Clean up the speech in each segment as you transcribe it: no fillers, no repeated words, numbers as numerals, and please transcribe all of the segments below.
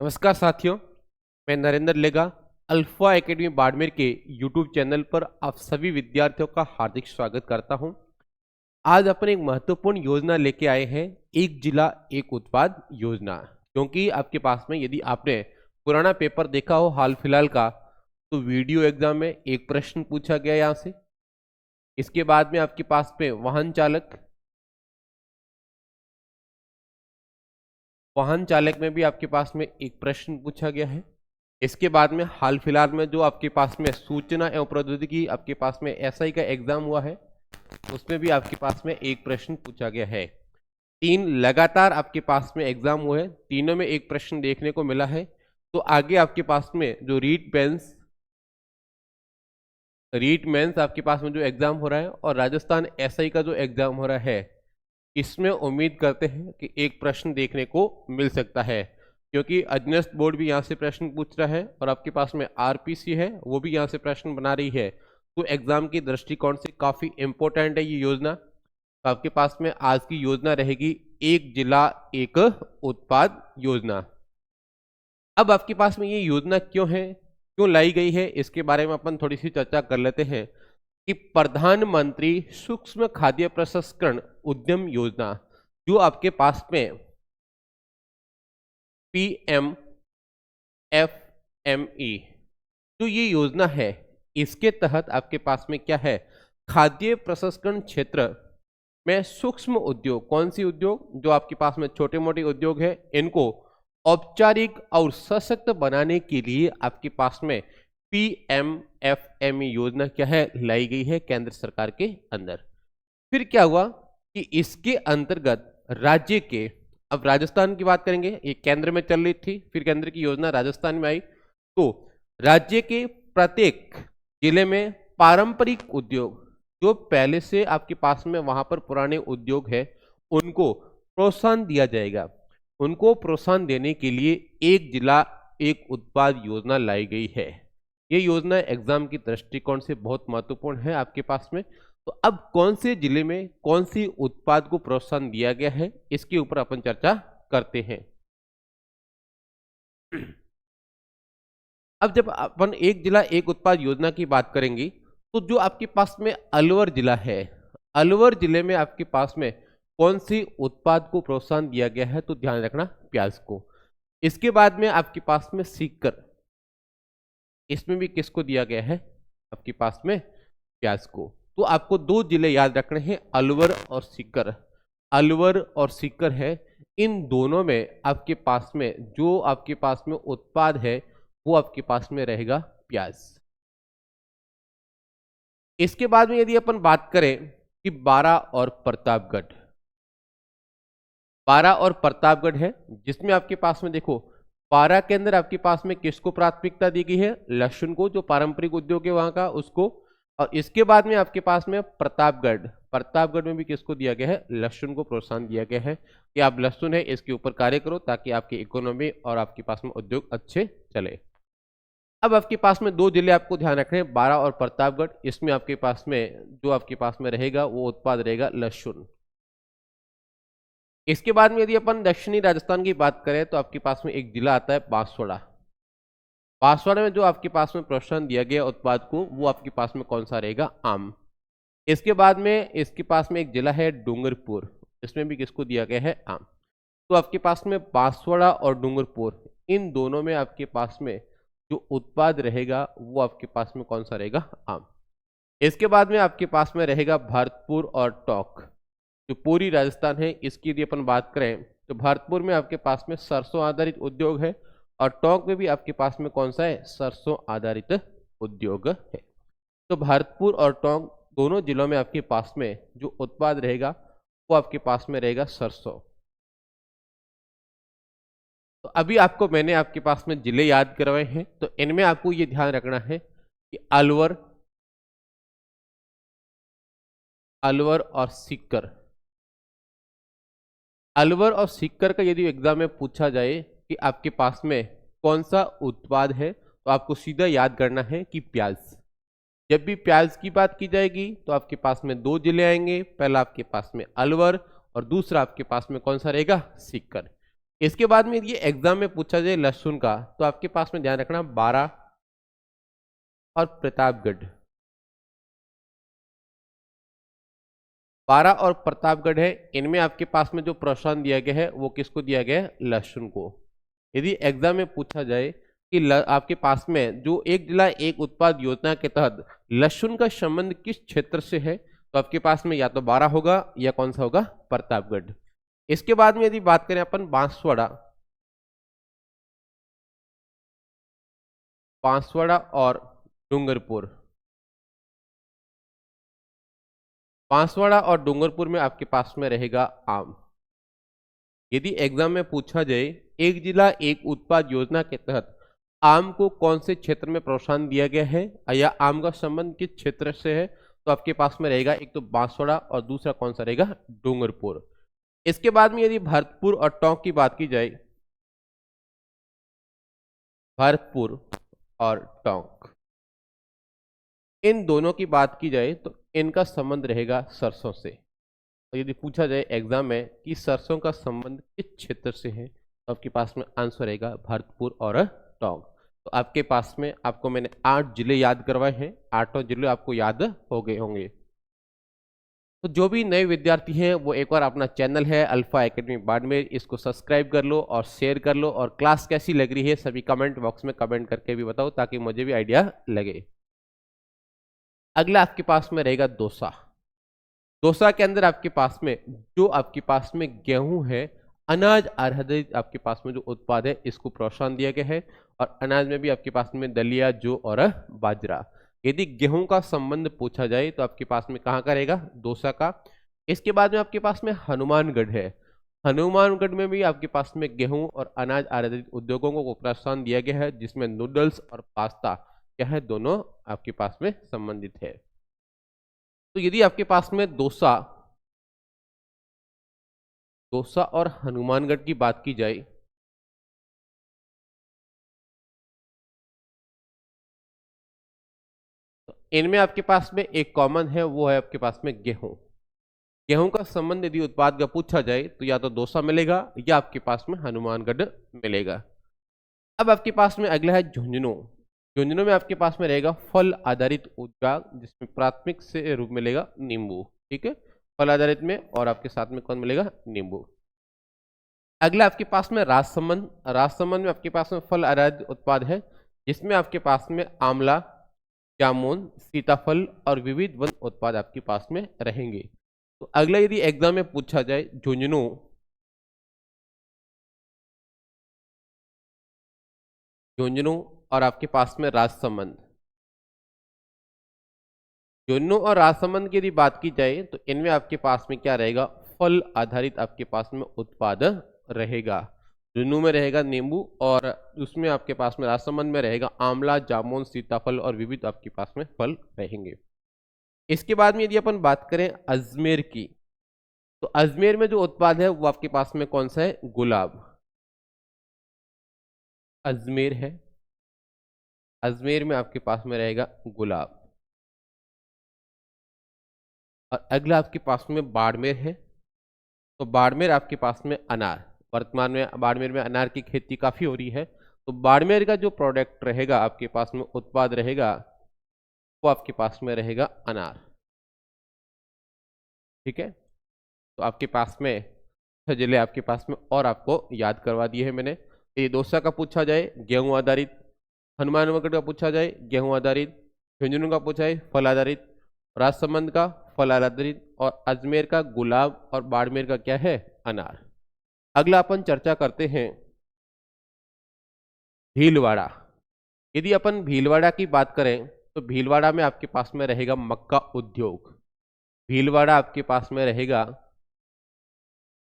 नमस्कार साथियों, मैं नरेंद्र लेगा अल्फा एकेडमी बाड़मेर के यूट्यूब चैनल पर आप सभी विद्यार्थियों का हार्दिक स्वागत करता हूं। आज अपन एक महत्वपूर्ण योजना लेके आए हैं, एक जिला एक उत्पाद योजना। क्योंकि आपके पास में यदि आपने पुराना पेपर देखा हो हाल फिलहाल का, तो वीडियो एग्जाम में एक प्रश्न पूछा गया यहाँ से। इसके बाद में आपके पास में वाहन चालक में भी आपके पास में एक प्रश्न पूछा गया है। इसके बाद में हाल फिलहाल में जो आपके पास में सूचना एवं प्रौद्योगिकी आपके पास में एसआई का एग्जाम हुआ है, उसमें भी आपके पास में एक प्रश्न पूछा गया है। 3 लगातार आपके पास में एग्जाम हुए हैं, तीनों में एक प्रश्न देखने को मिला है। तो आगे आपके पास में जो रीट मेंस आपके पास में जो एग्जाम हो रहा है और राजस्थान एसआई का जो एग्जाम हो रहा है, इसमें उम्मीद करते हैं कि एक प्रश्न देखने को मिल सकता है। क्योंकि अधीनस्थ बोर्ड भी यहाँ से प्रश्न पूछ रहा है और आपके पास में आरपीसी है, वो भी यहाँ से प्रश्न बना रही है। तो एग्जाम की दृष्टिकोण से काफी इंपॉर्टेंट है ये योजना। तो आपके पास में आज की योजना रहेगी एक जिला एक उत्पाद योजना। अब आपके पास में ये योजना क्यों है, क्यों लाई गई है, इसके बारे में अपन थोड़ी सी चर्चा कर लेते हैं। कि प्रधानमंत्री सूक्ष्म खाद्य प्रसंस्करण उद्यम योजना, जो आपके पास में PMFME जो ये योजना है, इसके तहत आपके पास में क्या है, खाद्य प्रसंस्करण क्षेत्र में सूक्ष्म उद्योग, कौन सी उद्योग, जो आपके पास में छोटे मोटे उद्योग है, इनको औपचारिक और सशक्त बनाने के लिए आपके पास में PMFME योजना क्या है, लाई गई है केंद्र सरकार के अंदर। फिर क्या हुआ कि इसके अंतर्गत राज्य के, अब राजस्थान की बात करेंगे, ये केंद्र में चल रही थी, फिर केंद्र की योजना राजस्थान में आई। तो राज्य के प्रत्येक जिले में पारंपरिक उद्योग, जो पहले से आपके पास में वहां पर पुराने उद्योग है, उनको प्रोत्साहन दिया जाएगा। उनको प्रोत्साहन देने के लिए एक जिला एक उत्पाद योजना लाई गई है। ये योजना एग्जाम की दृष्टिकोण से बहुत महत्वपूर्ण है आपके पास में। तो अब कौन से जिले में कौन सी उत्पाद को प्रोत्साहन दिया गया है, इसके ऊपर अपन चर्चा करते हैं। अब जब अपन एक जिला एक उत्पाद योजना की बात करेंगे, तो जो आपके पास में अलवर जिला है, अलवर जिले में आपके पास में कौन सी उत्पाद को प्रोत्साहन दिया गया है, तो ध्यान रखना प्याज को। इसके बाद में आपके पास में सीकर, इसमें भी किसको दिया गया है, आपके पास में प्याज को। तो आपको 2 जिले याद रखने हैं, अलवर और सीकर। अलवर और सीकर है, इन दोनों में आपके पास में जो आपके पास में उत्पाद है, वो आपके पास में रहेगा प्याज। इसके बाद में यदि अपन बात करें कि बारां और प्रतापगढ़, बारां और प्रतापगढ़ है, जिसमें आपके पास में देखो, बारां के अंदर आपके पास में किसको प्राथमिकता दी गई है, लहसुन को, जो पारंपरिक उद्योग है वहां का, उसको। और इसके बाद में आपके पास में प्रतापगढ़, प्रतापगढ़ में भी किसको दिया गया है, लहसुन को प्रोत्साहन दिया गया है कि आप लहसुन है इसके ऊपर कार्य करो, ताकि आपकी इकोनॉमी और आपके पास में उद्योग अच्छे चले। अब आपके पास में 2 जिले आपको ध्यान रखने हैं, बारां और प्रतापगढ़। इसमें आपके पास में जो आपके पास में रहेगा वो उत्पाद रहेगा लहसुन। इसके बाद में यदि अपन दक्षिणी राजस्थान की बात करें, तो आपके पास में एक जिला आता है बांसवाड़ा। बांसवाड़ा में जो आपके पास में प्रोत्साहन दिया गया उत्पाद को, वो आपके पास में कौन सा रहेगा, आम। इसके बाद में इसके पास में एक जिला है डूंगरपुर, इसमें भी किसको दिया गया है, आम। तो आपके पास में बांसवाड़ा और डूंगरपुर, इन दोनों में आपके पास में जो उत्पाद रहेगा वो आपके पास में कौन सा रहेगा, आम। इसके बाद में आपके पास में रहेगा भरतपुर और टोंक, जो पूरी राजस्थान है, इसकी यदि अपन बात करें तो भरतपुर में आपके पास में सरसों आधारित उद्योग है, और टोंक में भी आपके पास में कौन सा है, सरसों आधारित उद्योग है। तो भरतपुर और टोंक दोनों जिलों में आपके पास में जो उत्पाद रहेगा वो आपके पास में रहेगा सरसों। तो अभी आपको मैंने आपके पास में जिले याद करवाए हैं, तो इनमें आपको ये ध्यान रखना है कि अलवर, अलवर और सीकर, अलवर और सीकर का यदि एग्जाम में पूछा जाए कि आपके पास में कौन सा उत्पाद है, तो आपको सीधा याद करना है कि प्याज। जब भी प्याज की बात की जाएगी तो आपके पास में 2 जिले आएंगे, पहला आपके पास में अलवर और दूसरा आपके पास में कौन सा रहेगा, सीकर। इसके बाद में ये एग्जाम में पूछा जाए लहसुन का, तो आपके पास में ध्यान रखना 12 और प्रतापगढ़। 12 और प्रतापगढ़ है, इनमें आपके पास में जो प्रोत्साहन दिया गया है वो किसको दिया गया है? लहसुन को। यदि एग्जाम में पूछा जाए कि आपके पास में जो एक जिला एक उत्पाद योजना के तहत लहसुन का संबंध किस क्षेत्र से है, तो आपके पास में या तो 12 होगा या कौन सा होगा? प्रतापगढ़। इसके बाद में यदि बात करें अपन बांसवाड़ा, बांसवाड़ा और डूंगरपुर। बांसवाड़ा और डूंगरपुर में आपके पास में रहेगा आम। यदि एग्जाम में पूछा जाए एक जिला एक उत्पाद योजना के तहत आम को कौन से क्षेत्र में प्रोत्साहन दिया गया है या आम का संबंध किस क्षेत्र से है, तो आपके पास में रहेगा एक तो बांसवाड़ा और दूसरा कौन सा रहेगा? डूंगरपुर। इसके बाद में यदि भरतपुर और टोंक की बात की जाए, भरतपुर और टोंक, इन दोनों की बात की जाए तो इनका संबंध रहेगा सरसों से। तो यदि पूछा जाए एग्जाम में कि सरसों का संबंध किस क्षेत्र से है, तो आपके पास में आंसर रहेगा भरतपुर और टोंक। तो आपके पास में आपको मैंने 8 जिले याद करवाए हैं, 8 जिले आपको याद हो गए होंगे। तो जो भी नए विद्यार्थी हैं वो एक बार अपना चैनल है अल्फा एकेडमी बाड़मेर, इसको सब्सक्राइब कर लो और शेयर कर लो, और क्लास कैसी लग रही है सभी कमेंट बॉक्स में कमेंट करके भी बताओ ताकि मुझे भी आइडिया लगे। अगला आपके पास में रहेगा डोसा। डोसा के अंदर आपके पास में जो आपके पास में गेहूं है, अनाज आधारित आपके पास में जो उत्पाद है इसको प्रोत्साहन दिया गया है, और अनाज में भी आपके पास में दलिया, जौ और बाजरा। यदि गेहूं का संबंध पूछा जाए तो आपके पास में कहाँ का रहेगा? डोसा का। इसके बाद में आपके पास में हनुमानगढ़ है। हनुमानगढ़ में भी आपके पास में गेहूं और अनाज आधारित उद्योगों को प्रोत्साहन दिया गया है, जिसमें नूडल्स और पास्ता क्या है? दोनों आपके पास में संबंधित है। तो यदि आपके पास में डोसा और हनुमानगढ़ की बात की जाए, तो इनमें आपके पास में एक कॉमन है, वो है आपके पास में गेहूं। गेहूं का संबंध यदि उत्पाद का पूछा जाए तो या तो डोसा मिलेगा या आपके पास में हनुमानगढ़ मिलेगा। अब आपके पास में अगला है झुंझुनू। झुंझुनू में आपके पास में रहेगा फल आधारित उद्योग, जिसमें प्राथमिक से रूप मिलेगा नींबू। ठीक है, फल आधारित में, और आपके साथ में कौन मिलेगा? नींबू। अगला आपके पास में राजसमंद। राजसमंद में आपके पास में फल आधारित उत्पाद है, जिसमें आपके पास में आंवला, जामुन, सीताफल और विविध वन उत्पाद आपके पास में रहेंगे। तो अगला यदि एग्जाम में पूछा जाए झुंझुनू, और आपके पास में राजसमंद। झुंझुनू और राजसमंद की यदि बात की जाए तो इनमें आपके पास में क्या रहेगा? फल आधारित आपके पास में उत्पाद रहेगा। झुंझुनू में रहेगा नींबू, और उसमें आपके पास में राजसमंद में रहेगा आंवला, जामुन, सीताफल और विविध आपके पास में फल रहेंगे। इसके बाद में यदि अपन बात करें अजमेर की, तो अजमेर में जो उत्पाद है वो आपके पास में कौन सा है? गुलाब। अजमेर है, अजमेर में आपके पास में रहेगा गुलाब। और अगला आपके पास में बाड़मेर है, तो बाड़मेर आपके पास में अनार। वर्तमान में बाड़मेर में अनार की खेती काफी हो रही है, तो बाड़मेर का जो प्रोडक्ट रहेगा आपके पास में उत्पाद रहेगा वो आपके पास में रहेगा अनार। ठीक है, तो आपके पास में 6 जिले आपके पास में और आपको याद करवा दिए हैं मैंने। ये डोसा का पूछा जाए गेहूं आधारित, हनुमानगढ़ का पूछा जाए गेहूं आधारित, झुंझुनू का पूछा जाए फल आधारित, राजसमंद का फल आधारित, और अजमेर का गुलाब, और बाड़मेर का क्या है? अनार। अगला अपन चर्चा करते हैं भीलवाड़ा। यदि अपन भीलवाड़ा की बात करें तो भीलवाड़ा में आपके पास में रहेगा मक्का उद्योग। भीलवाड़ा आपके पास में रहेगा,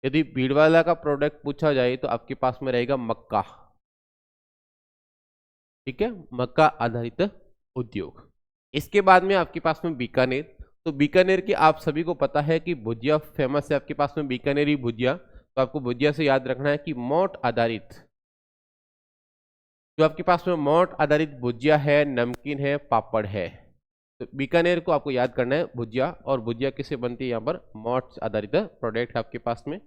यदि भीलवाड़ा का प्रोडक्ट पूछा जाए तो आपके पास में रहेगा मक्का। ठीक है, मक्का आधारित उद्योग। इसके बाद में आपके पास में बीकानेर। तो बीकानेर की आप सभी को पता है कि भुजिया फेमस है आपके पास में, बीकानेरी भुजिया। तो आपको भुजिया से याद रखना है कि मोठ आधारित, जो आपके पास में मोठ आधारित भुजिया है, नमकीन है, पापड़ है। तो बीकानेर को आपको याद करना है भुजिया, और भुजिया किससे बनती है? यहाँ पर मोठ आधारित प्रोडक्ट आपके पास में।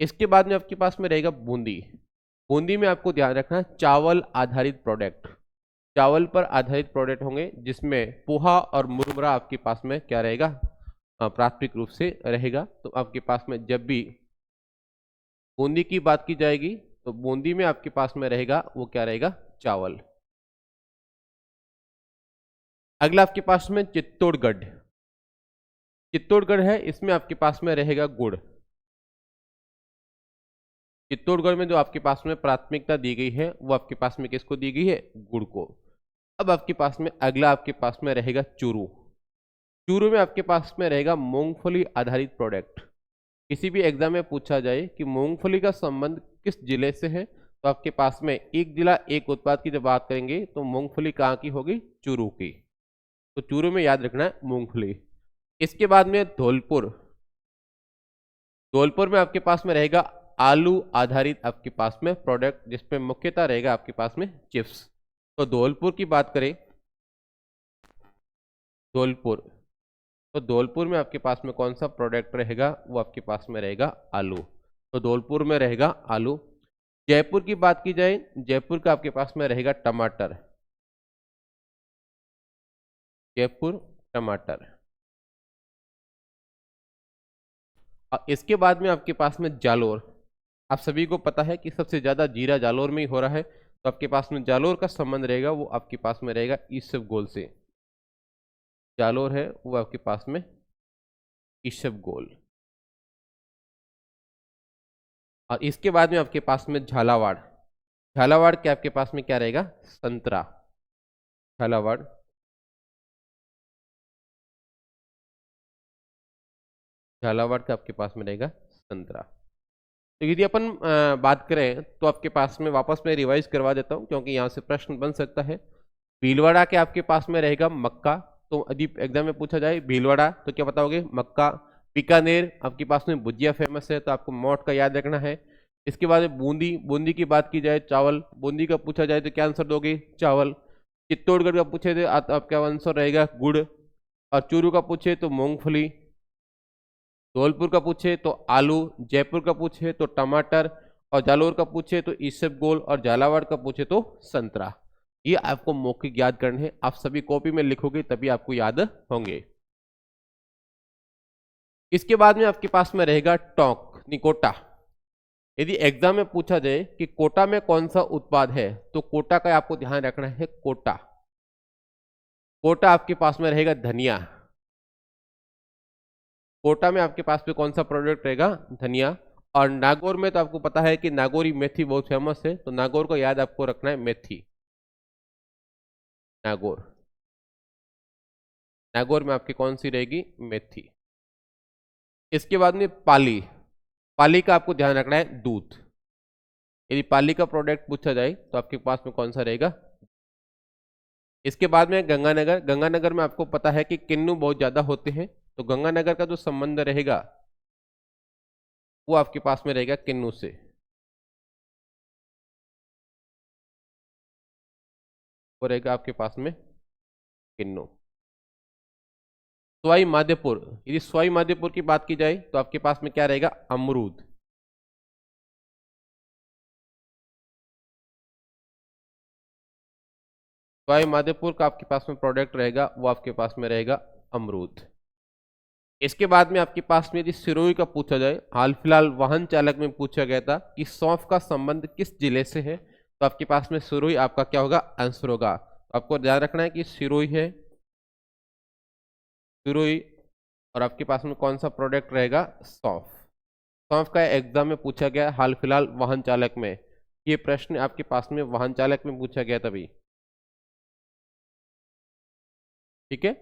इसके बाद में आपके पास में रहेगा बूंदी। बूंदी में आपको ध्यान रखना है चावल आधारित प्रोडक्ट, चावल पर आधारित प्रोडक्ट होंगे, जिसमें पोहा और मुरमुरा आपके पास में क्या रहेगा, प्राथमिक रूप से रहेगा। तो आपके पास में जब भी बूंदी की बात की जाएगी तो बूंदी में आपके पास में रहेगा वो क्या रहेगा, चावल। अगला आपके पास में चित्तौड़गढ़, चित्तौड़गढ़ है, इसमें आपके पास में रहेगा गुड़। चित्तौड़गढ़ में जो आपके पास में प्राथमिकता दी गई है वो आपके पास में किसको दी गई है, गुड़ को। अब आपके पास में अगला आपके पास में रहेगा चूरू। चूरू में आपके पास में रहेगा मूंगफली आधारित प्रोडक्ट। किसी भी एग्जाम में पूछा जाए कि मूंगफली का संबंध किस जिले से है, तो आपके पास में एक जिला एक उत्पाद की जब बात करेंगे तो मूंगफली कहाँ की होगी, चूरू की। तो चूरू में याद रखना है मूंगफली। इसके बाद में धौलपुर, धौलपुर में आपके पास में रहेगा आलू आधारित आपके पास में प्रोडक्ट, जिसमें मुख्यतः रहेगा आपके पास में चिप्स। तो धौलपुर की बात करें, धौलपुर, तो धौलपुर में आपके पास में कौन सा प्रोडक्ट रहेगा, वो आपके पास में रहेगा आलू। तो धौलपुर में रहेगा आलू। जयपुर की बात की जाए, जयपुर का आपके पास में रहेगा टमाटर, जयपुर टमाटर। और इसके बाद में आपके पास में जालोर। आप सभी को पता है कि सबसे ज्यादा जीरा जालोर में ही हो रहा है, तो आपके पास में जालोर का संबंध रहेगा वो आपके पास में रहेगा ईसबगोल से। जालोर है वो आपके पास में ईसबगोल। और इसके बाद में आपके पास में झालावाड़, झालावाड़ के आपके पास में क्या रहेगा, संतरा, झालावाड़। झालावाड़ का आपके पास में रहेगा संतरा। तो यदि अपन बात करें तो आपके पास में वापस में रिवाइज करवा देता हूं, क्योंकि यहां से प्रश्न बन सकता है। भीलवाड़ा के आपके पास में रहेगा मक्का। तो यदि एग्जाम में पूछा जाए भीलवाड़ा तो क्या बताओगे, मक्का। बीकानेर आपके पास में भुजिया फेमस है, तो आपको मोट का याद रखना है। इसके बाद बूंदी, बूंदी की बात की जाए चावल, बूंदी का पूछा जाए तो क्या आंसर दोगे, चावल। चित्तौड़गढ़ का पूछे तो आपका आंसर रहेगा गुड़। और चूरू का पूछे तो मूंगफली। धौलपुर का पूछे तो आलू, जयपुर का पूछे तो टमाटर, और जालोर का पूछे तो ईसबगोल, और झालावाड़ का पूछे तो संतरा। ये आपको मौखिक याद करने हैं, आप सभी कॉपी में लिखोगे तभी आपको याद होंगे। इसके बाद में आपके पास में रहेगा टोंक, निकोटा। यदि एग्जाम में पूछा जाए कि कोटा में कौन सा उत्पाद है, तो कोटा का आपको ध्यान रखना है, कोटा। कोटा आपके पास में रहेगा धनिया। कोटा में आपके पास में कौन सा प्रोडक्ट रहेगा, धनिया। और नागौर में तो आपको पता है कि नागौरी मेथी बहुत फेमस है, तो नागौर को याद आपको रखना है, मेथी, नागौर। नागौर में आपकी कौन सी रहेगी, मेथी। इसके बाद में पाली, पाली का आपको ध्यान रखना है, दूध। यदि पाली का प्रोडक्ट पूछा जाए तो आपके पास में कौन सा रहेगा। इसके बाद में गंगानगर, गंगानगर में आपको पता है कि किन्नू बहुत ज्यादा होते हैं, तो गंगानगर का जो संबंध रहेगा वो आपके पास में रहेगा किन्नू से। वो रहेगा आपके पास में किन्नू। सवाई माधोपुर, यदि सवाई माधोपुर की बात की जाए तो आपके पास में क्या रहेगा, अमरूद। सवाई माधोपुर का आपके पास में प्रोडक्ट रहेगा वो आपके पास में रहेगा अमरूद। इसके बाद में आपके पास में यदि सिरोही का पूछा जाए, हाल फिलहाल वाहन चालक में पूछा गया था कि सौंफ का संबंध किस जिले से है, तो आपके पास में सिरोही आपका क्या होगा, आंसर होगा। तो आपको ध्यान रखना है कि सिरोही है, सिरोही। और आपके पास में कौन सा प्रोडक्ट रहेगा, सौंफ। सौंफ का एग्जाम में पूछा गया हाल फिलहाल वाहन चालक में, ये प्रश्न आपके पास में वाहन चालक में पूछा गया तभी, ठीक है।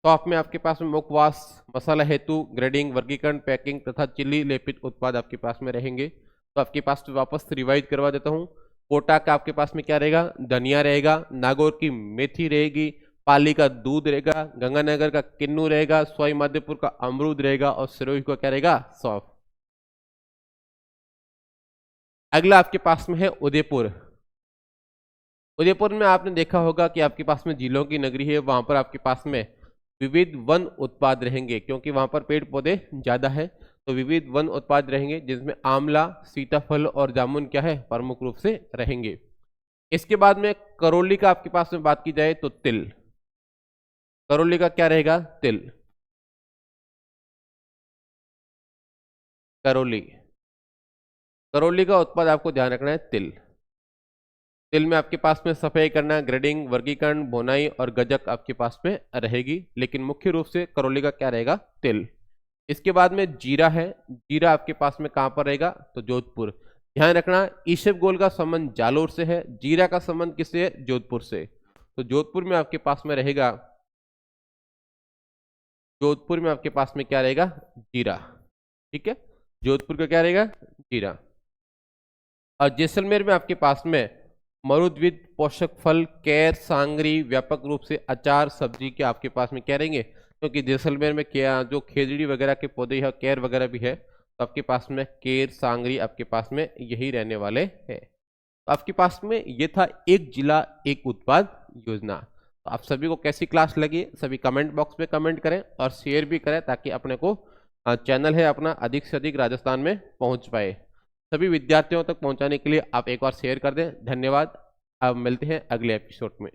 सौंफ में आपके पास में मुखवास, मसाला हेतु, ग्रेडिंग, वर्गीकरण, पैकिंग तथा चिल्ली लेपित उत्पाद आपके पास में रहेंगे। तो आपके पास में वापस रिवाइज करवा देता हूँ। कोटा का आपके पास में क्या रहेगा, धनिया रहेगा। नागौर की मेथी रहेगी। पाली का दूध रहेगा। गंगानगर का किन्नू रहेगा। सवाई माधोपुर का अमरूद रहेगा। और सिरोही का क्या रहेगा, सौंफ। अगला आपके पास में है उदयपुर। उदयपुर में आपने देखा होगा कि आपके पास में झीलों की नगरी है, वहां पर आपके पास में विविध वन उत्पाद रहेंगे, क्योंकि वहां पर पेड़ पौधे ज्यादा है। तो विविध वन उत्पाद रहेंगे जिसमें आंवला, सीताफल और जामुन क्या है, प्रमुख रूप से रहेंगे। इसके बाद में करौली का आपके पास में बात की जाए तो तिल। करौली का क्या रहेगा, तिल। करौली, करौली का उत्पाद आपको ध्यान रखना है तिल। तिल में आपके पास में सफाई करना, ग्रेडिंग, वर्गीकरण, बोनाई और गजक आपके पास में रहेगी, लेकिन मुख्य रूप से करौली का क्या रहेगा, तिल। इसके बाद में जीरा है। जीरा आपके पास में कहां पर रहेगा, तो जोधपुर। ध्यान रखना ईशबगोल का संबंध जालोर से है, जीरा का संबंध किससे है, जोधपुर से। तो जोधपुर में आपके पास में रहेगा, जोधपुर में आपके पास में क्या रहेगा, जीरा। ठीक है, जोधपुर का क्या रहेगा, जीरा। और जैसलमेर में आपके पास में मरुद्विद, पोषक फल, कैर, सांगरी, व्यापक रूप से अचार, सब्जी के आपके पास में क्या रहेंगे, क्योंकि जैसलमेर में क्या जो खेजड़ी वगैरह के पौधे या कैर वगैरह भी है, तो आपके पास में केर, सांगरी आपके पास में यही रहने वाले हैं। तो आपके पास में ये था एक जिला एक उत्पाद योजना। तो आप सभी को कैसी क्लास लगी, सभी कमेंट बॉक्स में कमेंट करें और शेयर भी करें, ताकि अपने को चैनल है अपना अधिक से अधिक राजस्थान में पहुंच पाए। सभी विद्यार्थियों तक पहुंचाने के लिए आप एक बार शेयर कर दें। धन्यवाद। अब मिलते हैं अगले एपिसोड में।